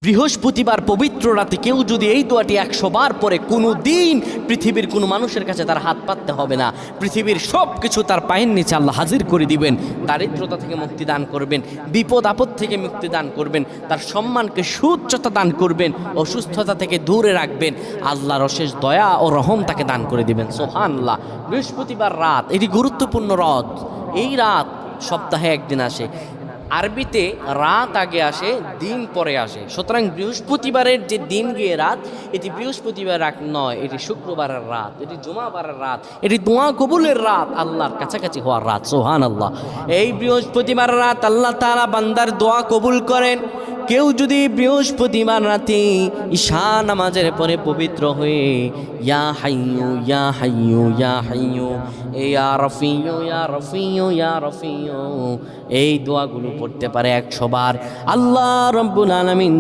বৃহস্পতিবার পবিত্র রাতে কেউ যদি এই দোয়াটি 100 বার পরে কোনো দিন পৃথিবীর কোনো মানুষের কাছে তার হাত পাততে হবে না। পৃথিবীর সব কিছু তার পায়ের নিচে আল্লাহ হাজির করে দিবেন। দারিদ্রতা থেকে মুক্তি দান করবেন, বিপদ আপদ থেকে মুক্তি দান করবেন, তার সম্মানকে সুউচ্চতা দান করবেন, অসুস্থতা থেকে দূরে রাখবেন। আল্লাহর অশেষ দয়া ও রহম তাকে দান করে দিবেন। সুবহানাল্লাহ। বৃহস্পতিবার রাত এটি গুরুত্বপূর্ণ রাত। এই রাত সপ্তাহে একদিন আসে। আরবিতে রাত আগে আসে, দিন পরে আসে। সুতরাং বৃহস্পতিবারের যে দিন গিয়ে রাত, এটি বৃহস্পতিবার রাত নয়, এটি শুক্রবারের রাত, এটি জুমাবারের রাত, এটি দোয়া কবুলের রাত, আল্লাহর কাছাকাছি হওয়ার রাত। সুবহানাল্লাহ। এই বৃহস্পতিবার রাত আল্লাহ তাআলা বান্দার দোয়া কবুল করেন। কেউ যদি বৃহস্পতিবার রাতে ঈশা নামাজের পরে পবিত্র হয়ে ইয়া হাইয়ু ইয়া হাইয়ু ইয়া হাইয়ু ইয়া রফিয়ু ইয়া রফিয়ু ইয়া রফিয়ু এই দোয়াগুলো পড়তে পারে 100 বার, আল্লাহ রাব্বুল আলামিন